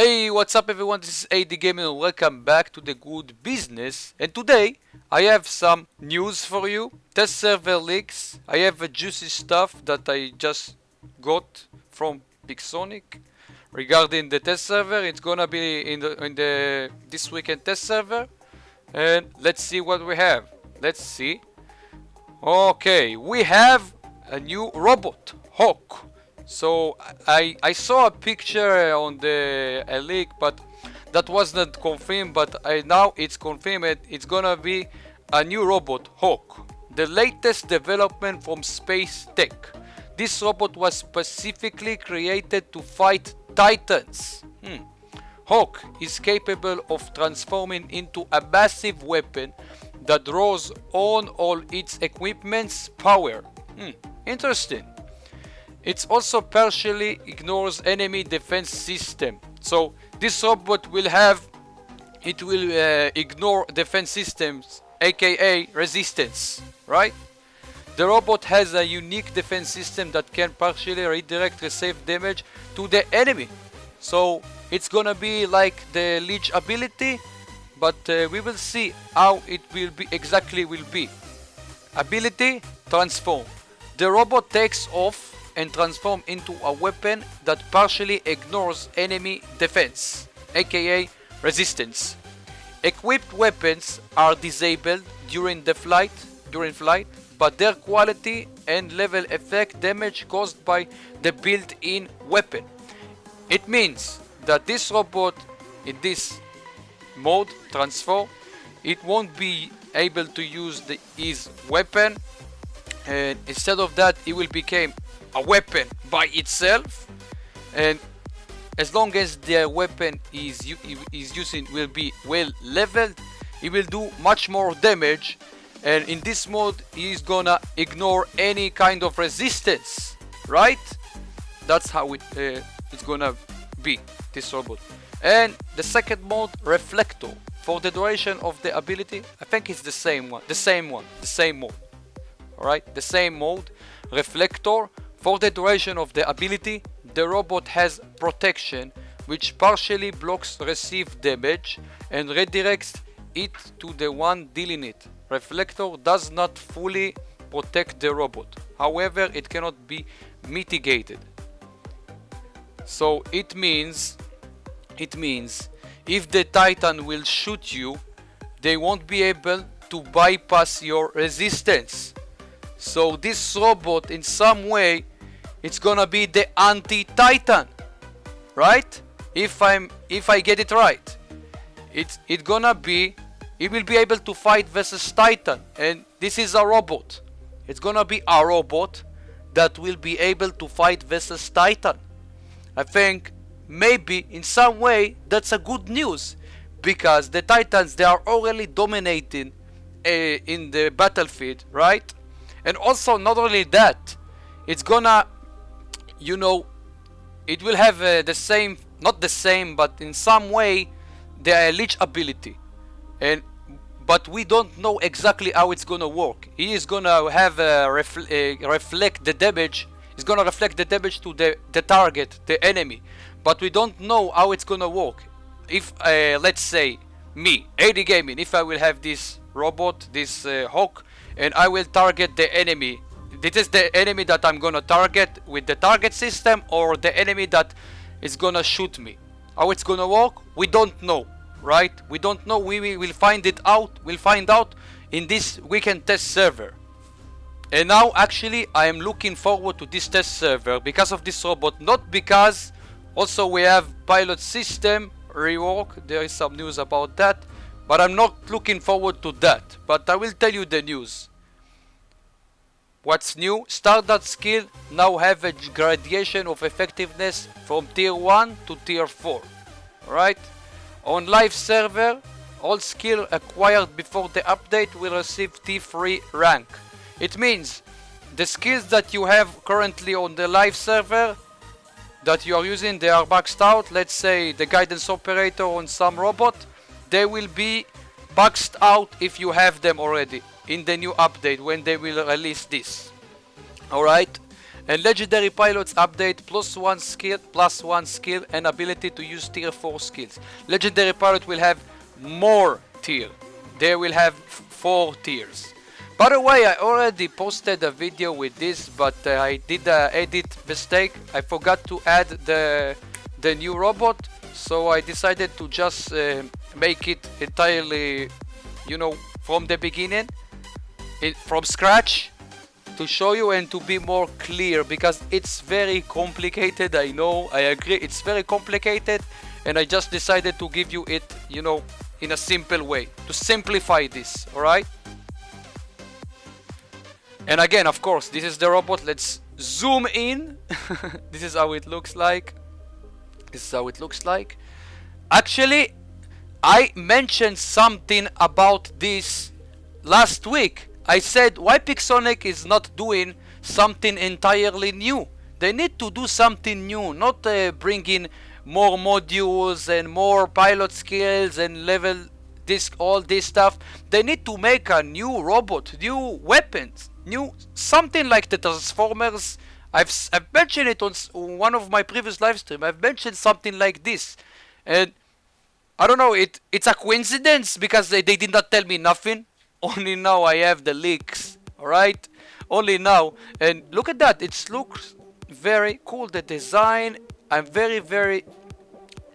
Hey, what's up everyone, this is AD Gaming and welcome back to the good business. And today I have some news for you. Test server leaks. I have a juicy stuff that I just got from Pixonic regarding the test server. It's gonna be in the this weekend test server. And let's see what we have. Let's see. Okay, we have a new robot, Hawk. So I saw a picture on the leak, but that wasn't confirmed. But now it's confirmed. It's gonna be a new robot, Hawk, the latest development from Space Tech. This robot was specifically created to fight Titans. Hawk is capable of transforming into a massive weapon that draws on all its equipment's power. Interesting. It also partially ignores enemy defense system. So this robot will ignore defense systems, aka resistance, right? The robot has a unique defense system that can partially redirect received damage to the enemy. So it's gonna be like the Leech ability, but we will see how it will be exactly. Ability: transform. The robot takes off and transform into a weapon that partially ignores enemy defense, aka resistance. Equipped weapons are disabled during flight, but their quality and level affect damage caused by the built-in weapon. It means that this robot in this mode, transform, it won't be able to use his weapon, and instead of that it will become a weapon by itself, and as long as the weapon is using will be well leveled, it will do much more damage. And in this mode he is gonna ignore any kind of resistance, right? That's how it's gonna be, this robot. And the second mode, Reflector. For the duration of the ability, I think it's the same mode. Alright, the same mode, Reflector. For the duration of the ability, the robot has protection, which partially blocks received damage and redirects it to the one dealing it. Reflector does not fully protect the robot, however it cannot be mitigated. So it means if the Titan will shoot you, they won't be able to bypass your resistance. So this robot in some way, it's gonna be the anti-Titan, right? If I get it right, it will be able to fight versus Titan, and this is a robot. It's gonna be a robot that will be able to fight versus Titan. I think maybe in some way that's a good news, because the Titans, they are already dominating in the battlefield, right? And also not only that, it's gonna, it will have the same, not the same, but in some way the Leech ability, but we don't know exactly how it's gonna work. He is gonna have reflect the damage. He's gonna reflect the damage to the target, the enemy, but we don't know how it's gonna work. If let's say me, AD Gaming, if I will have this robot, this Hawk, and I will target the enemy. This is the enemy that I'm gonna target with the target system, or the enemy that is gonna shoot me. How it's gonna work, we don't know, right? We don't know. We will find it out. We'll find out in this weekend test server. And now actually I am looking forward to this test server because of this robot, not because also we have pilot system rework. There is some news about that, but I'm not looking forward to that. But I will tell you the news. What's new? Standard skill now have a gradation of effectiveness from tier 1 to tier 4. Alright? On live server, all skill acquired before the update will receive T3 rank. It means the skills that you have currently on the live server that you are using, they are maxed out. Let's say the guidance operator on some robot, they will be maxed out if you have them already in the new update when they will release this. Alright, And legendary pilots update +1 skill and ability to use tier 4 skills. Legendary pilot will have more tier. They will have 4 tiers. By the way, I already posted a video with this, but I did an edit mistake. I forgot to add the new robot, so I decided to just make it entirely, you know, from the beginning, from scratch, to show you and to be more clear, because it's very complicated. I know, I agree, it's very complicated, and I just decided to give you it, you know, in a simple way, to simplify this, alright? And again, of course, this is the robot. Let's zoom in. This is how it looks like. This is how it looks like. Actually, I mentioned something about this last week. I said why Pixonic is not doing something entirely new. They need to do something new, not bring in more modules and more pilot skills and level this, all this stuff. They need to make a new robot, new weapons, new something like the Transformers. I've mentioned it on one of my previous live streams. I've mentioned something like this, and I don't know. It's a coincidence because they did not tell me nothing. Only now I have the leaks. All right, only now. And look at that. It looks very cool. The design. I'm very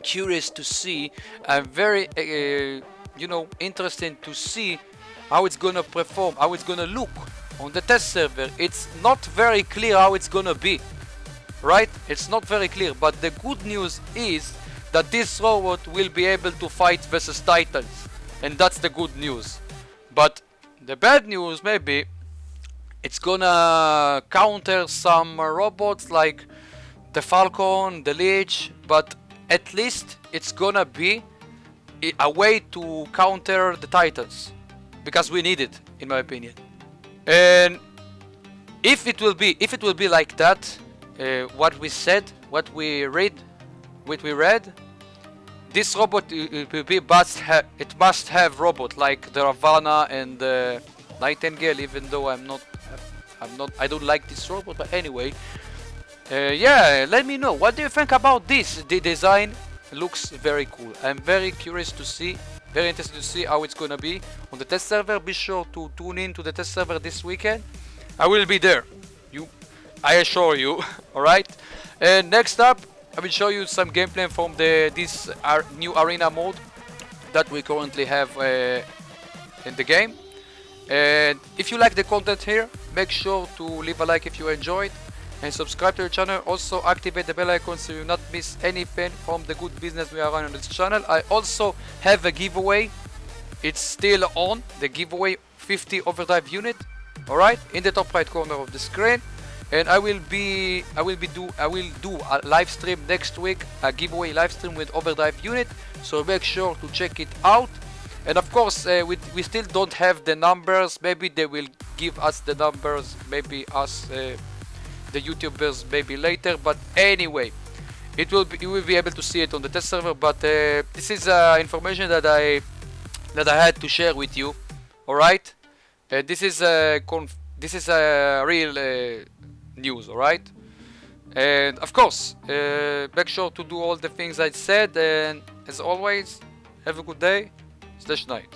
curious to see. I'm very you know, interested to see how it's gonna perform, how it's gonna look on the test server. It's not very clear how it's gonna be, right? It's not very clear, but the good news is that this robot will be able to fight versus Titans, and that's the good news. But the bad news, maybe it's gonna counter some robots like the Falcon, the Leech, but at least it's gonna be a way to counter the Titans, because we need it, in my opinion. And if it will be like that, what we said, what we read, this robot it must have robot like the Ravana and the Nightingale. Even though I don't like this robot, but anyway, yeah. Let me know, what do you think about this? The design looks very cool. I'm very curious to see, very interested to see how it's gonna be on the test server. Be sure to tune in to the test server this weekend. I will be there, I assure you. Alright, and next up I will show you some gameplay from this new arena mode that we currently have in the game. And if you like the content here, make sure to leave a like if you enjoyed, and subscribe to the channel. Also activate the bell icon so you not miss anything from the good business we are running on this channel. I also have a giveaway. It's still on, the giveaway 50 overdrive unit, alright, in the top right corner of the screen. And I will do a live stream next week, a giveaway live stream with overdrive unit, so make sure to check it out. And of course, we still don't have the numbers. Maybe they will give us the numbers, maybe us the YouTubers, maybe later. But anyway, you will be able to see it on the test server. But this is information that I had to share with you. All right, this is a real news. All right, and of course, make sure to do all the things I said. And as always, have a good day / night.